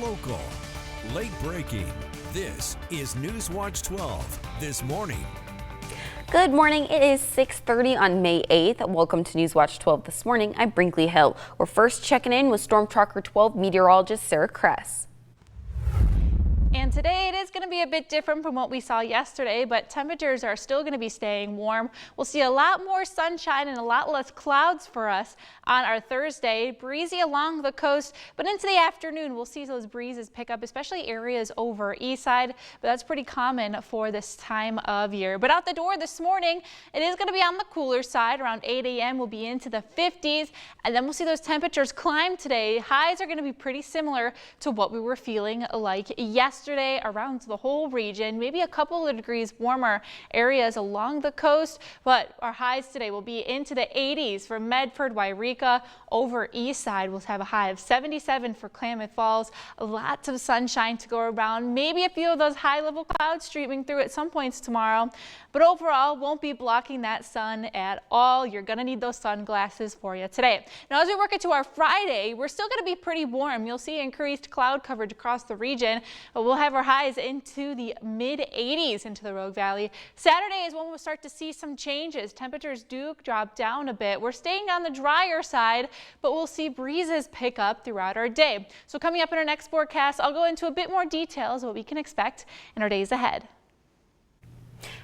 Local, late breaking. This is NewsWatch 12 this morning. Good morning. It is 6:30 on May 8th. Welcome to NewsWatch 12 this morning. I'm Brinkley Hill. We're first checking in with Storm Tracker 12 meteorologist Sarah Kress. And today it is going to be a bit different from what we saw yesterday, but temperatures are still going to be staying warm. We'll see a lot more sunshine and a lot less clouds for us on our Thursday. Breezy along the coast, but into the afternoon we'll see those breezes pick up, especially areas over east side, but that's pretty common for this time of year. But out the door this morning, it is going to be on the cooler side. Around 8 a.m. we'll be into the 50s, and then we'll see those temperatures climb today. Highs are going to be pretty similar to what we were feeling like yesterday around the whole region, maybe a couple of degrees warmer areas along the coast, but our highs today will be into the 80s for Medford, Wairika. Over east side, we'll have a high of 77 for Klamath Falls. Lots of sunshine to go around, maybe a few of those high level clouds streaming through at some points tomorrow, but overall won't be blocking that sun at all. You're going to need those sunglasses for you today. Now, as we work into our Friday, we're still going to be pretty warm. You'll see increased cloud coverage across the region, but we'll have our highs into the mid 80s into the Rogue Valley. Saturday is when we'll start to see some changes. Temperatures do drop down a bit. We're staying on the drier side, but we'll see breezes pick up throughout our day. So coming up in our next forecast, I'll go into a bit more details what we can expect in our days ahead.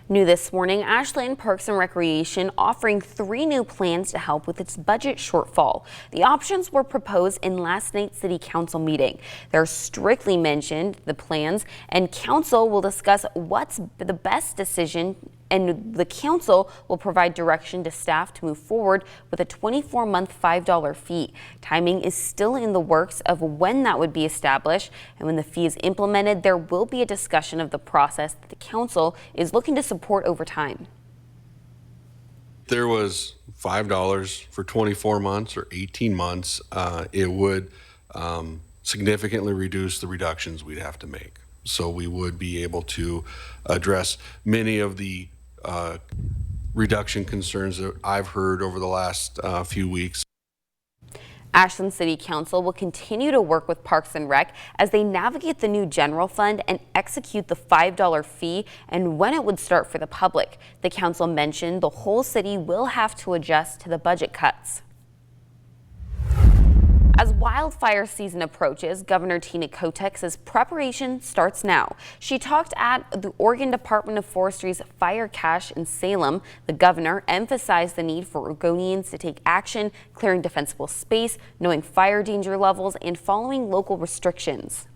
New this morning, Ashland Parks and Recreation offering 3 new plans to help with its budget shortfall. The options were proposed in last night's City Council meeting. They're strictly mentioned, the plans, and Council will discuss what's the best decision, and the Council will provide direction to staff to move forward with a 24-month $5 fee. Timing is still in the works of when that would be established, and when the fee is implemented, there will be a discussion of the process that the Council is looking to support over time. There was $5 for 24 months or 18 months. It would significantly reduce the reductions we'd have to make. So we would be able to address many of the reduction concerns that I've heard over the last few weeks. Ashland City Council will continue to work with Parks and Rec as they navigate the new general fund and execute the $5 fee and when it would start for the public. The council mentioned the whole city will have to adjust to the budget cuts. As wildfire season approaches, Governor Tina Kotek says preparation starts now. She talked at the Oregon Department of Forestry's fire cache in Salem. The governor emphasized the need for Oregonians to take action, clearing defensible space, knowing fire danger levels, and following local restrictions.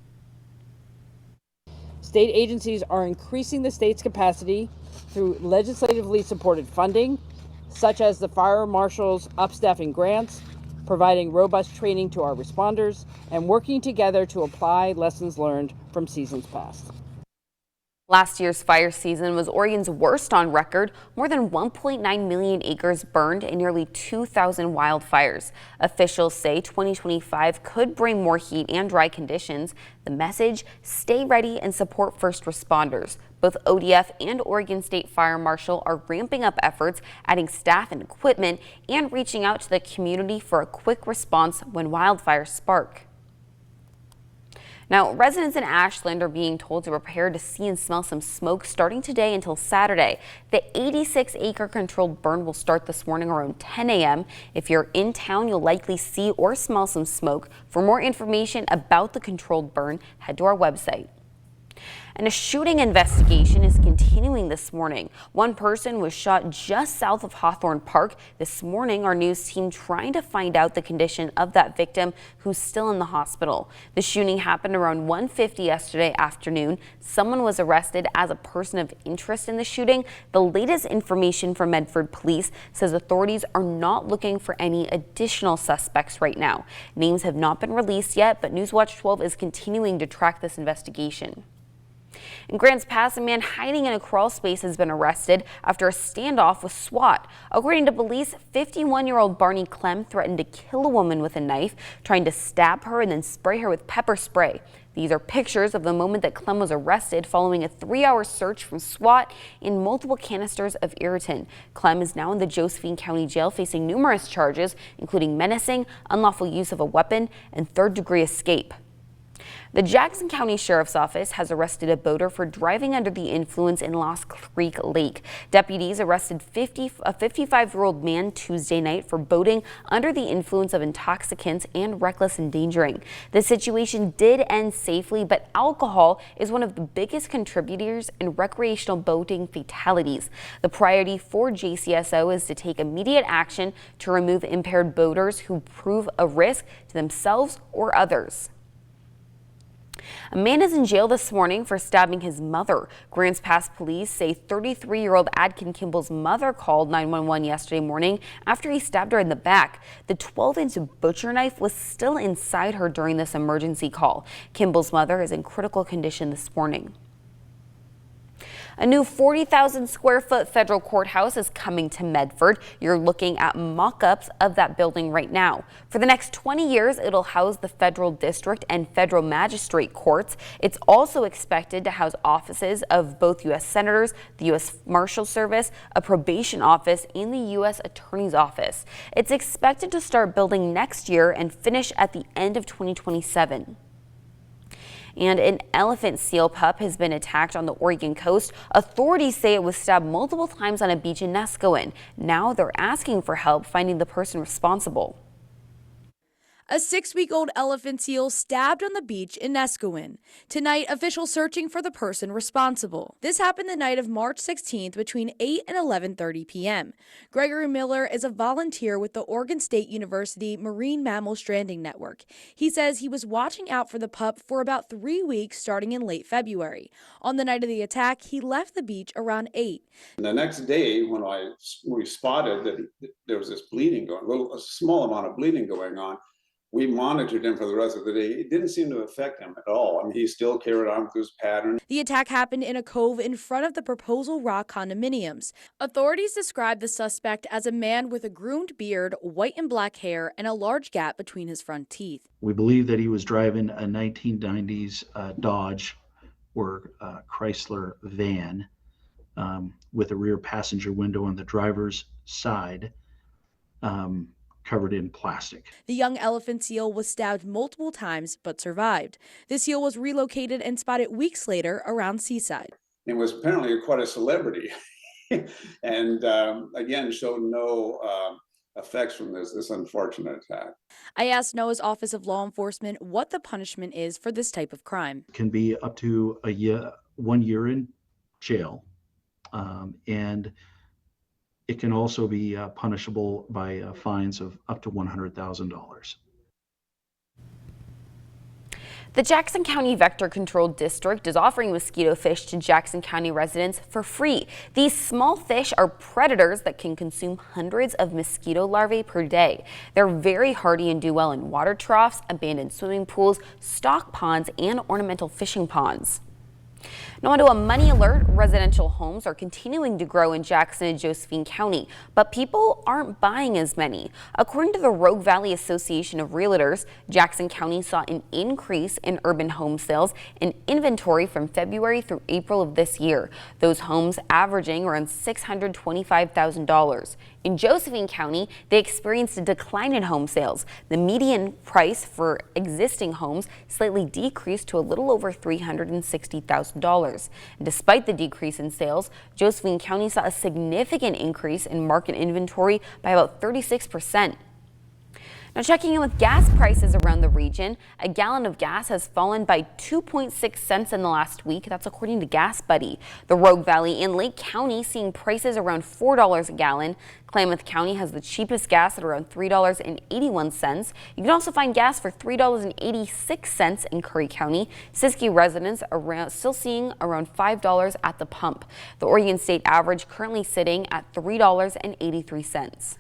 State agencies are increasing the state's capacity through legislatively supported funding, such as the fire marshal's upstaffing grants, providing robust training to our responders, and working together to apply lessons learned from seasons past. Last year's fire season was Oregon's worst on record. More than 1.9 million acres burned in nearly 2,000 wildfires. Officials say 2025 could bring more heat and dry conditions. The message: stay ready and support first responders. Both ODF and Oregon State Fire Marshal are ramping up efforts, adding staff and equipment, and reaching out to the community for a quick response when wildfires spark. Now, residents in Ashland are being told to prepare to see and smell some smoke starting today until Saturday. The 86-acre controlled burn will start this morning around 10 a.m. If you're in town, you'll likely see or smell some smoke. For more information about the controlled burn, head to our website. And a shooting investigation is continuing this morning. One person was shot just south of Hawthorne Park. This morning, our news team trying to find out the condition of that victim who's still in the hospital. The shooting happened around 1:50 yesterday afternoon. Someone was arrested as a person of interest in the shooting. The latest information from Medford Police says authorities are not looking for any additional suspects right now. Names have not been released yet, but NewsWatch 12 is continuing to track this investigation. In Grants Pass, a man hiding in a crawl space has been arrested after a standoff with SWAT. According to police, 51-year-old Barney Clem threatened to kill a woman with a knife, trying to stab her and then spray her with pepper spray. These are pictures of the moment that Clem was arrested following a 3-hour search from SWAT in multiple canisters of irritant. Clem is now in the Josephine County Jail facing numerous charges, including menacing, unlawful use of a weapon, and third-degree escape. The Jackson County Sheriff's Office has arrested a boater for driving under the influence in Lost Creek Lake. Deputies arrested a 55-year-old man Tuesday night for boating under the influence of intoxicants and reckless endangering. The situation did end safely, but alcohol is one of the biggest contributors in recreational boating fatalities. The priority for JCSO is to take immediate action to remove impaired boaters who prove a risk to themselves or others. A man is in jail this morning for stabbing his mother. Grants Pass police say 33-year-old Adkin Kimball's mother called 911 yesterday morning after he stabbed her in the back. The 12-inch butcher knife was still inside her during this emergency call. Kimball's mother is in critical condition this morning. A new 40,000 square foot federal courthouse is coming to Medford. You're looking at mock-ups of that building right now. For the next 20 years, it'll house the federal district and federal magistrate courts. It's also expected to house offices of both U.S. senators, the U.S. Marshal Service, a probation office, and the U.S. Attorney's Office. It's expected to start building next year and finish at the end of 2027. And an elephant seal pup has been attacked on the Oregon coast. Authorities say it was stabbed multiple times on a beach in Nescoin. Now they're asking for help finding the person responsible. A 6-week-old elephant seal stabbed on the beach in Nescoin. Tonight, officials searching for the person responsible. This happened the night of March 16th between 8 and 11:30 p.m. Gregory Miller is a volunteer with the Oregon State University Marine Mammal Stranding Network. He says he was watching out for the pup for about 3 weeks starting in late February. On the night of the attack, he left the beach around 8. And the next day, when we spotted that there was this bleeding going, a small amount of bleeding going on, we monitored him for the rest of the day. It didn't seem to affect him at all. I mean, he still carried on with his pattern. The attack happened in a cove in front of the Proposal Rock condominiums. Authorities described the suspect as a man with a groomed beard, white and black hair, and a large gap between his front teeth. We believe that he was driving a 1990s Dodge or Chrysler van with a rear passenger window on the driver's side. Covered in plastic. The young elephant seal was stabbed multiple times but survived. The seal was relocated and spotted weeks later around Seaside. It was apparently quite a celebrity and again showed no effects from this unfortunate attack. I asked NOAA's Office of Law Enforcement what the punishment is for this type of crime. It can be up to 1 year in jail, and it can also be punishable by fines of up to $100,000. The Jackson County Vector Control District is offering mosquito fish to Jackson County residents for free. These small fish are predators that can consume hundreds of mosquito larvae per day. They're very hardy and do well in water troughs, abandoned swimming pools, stock ponds, and ornamental fishing ponds. Now on to a money alert. Residential homes are continuing to grow in Jackson and Josephine County, but people aren't buying as many. According to the Rogue Valley Association of Realtors, Jackson County saw an increase in urban home sales in inventory from February through April of this year. Those homes averaging around $625,000. In Josephine County, they experienced a decline in home sales. The median price for existing homes slightly decreased to a little over $360,000. And despite the decrease in sales, Josephine County saw a significant increase in market inventory by about 36%. Now checking in with gas prices around the region, a gallon of gas has fallen by 2.6 cents in the last week. That's according to Gas Buddy. The Rogue Valley and Lake County seeing prices around $4 a gallon. Klamath County has the cheapest gas at around $3.81. You can also find gas for $3.86 in Curry County. Siskiyou residents are still seeing around $5 at the pump. The Oregon State average currently sitting at $3.83.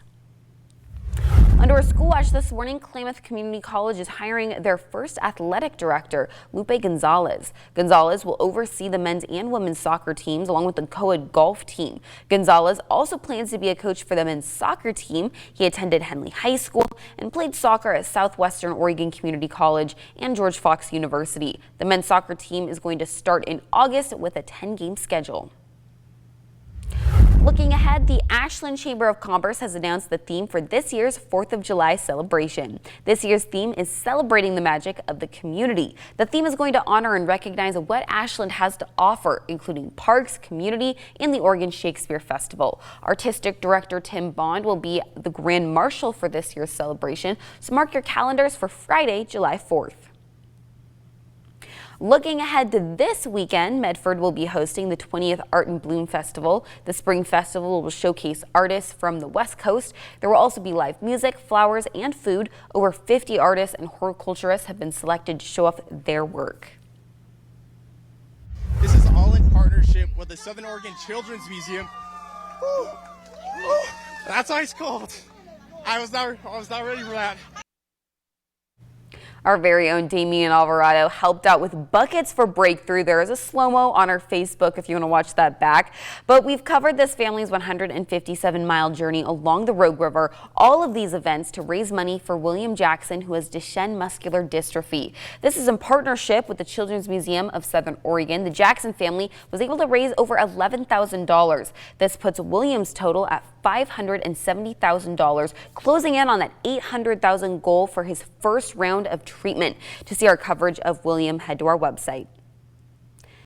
Under a school watch this morning, Klamath Community College is hiring their first athletic director, Lupe Gonzalez. Gonzalez will oversee the men's and women's soccer teams along with the co-ed golf team. Gonzalez also plans to be a coach for the men's soccer team. He attended Henley High School and played soccer at Southwestern Oregon Community College and George Fox University. The men's soccer team is going to start in August with a 10-game schedule. Looking ahead, the Ashland Chamber of Commerce has announced the theme for this year's 4th of July celebration. This year's theme is celebrating the magic of the community. The theme is going to honor and recognize what Ashland has to offer, including parks, community, and the Oregon Shakespeare Festival. Artistic Director Tim Bond will be the Grand Marshal for this year's celebration, so mark your calendars for Friday, July 4th. Looking ahead to this weekend, Medford will be hosting the 20th Art and Bloom Festival. The spring festival will showcase artists from the West Coast. There will also be live music, flowers, and food. Over 50 artists and horticulturists have been selected to show off their work. This is all in partnership with the Southern Oregon Children's Museum. Woo. Woo. That's ice cold. I was not ready for that. Our very own Damian Alvarado helped out with buckets for breakthrough. There is a slow-mo on our Facebook if you want to watch that back. But we've covered this family's 157-mile journey along the Rogue River. All of these events to raise money for William Jackson, who has Duchenne muscular dystrophy. This is in partnership with the Children's Museum of Southern Oregon. The Jackson family was able to raise over $11,000. This puts William's total at $570,000, closing in on that $800,000 goal for his first round of treatment. To see our coverage of William, head to our website.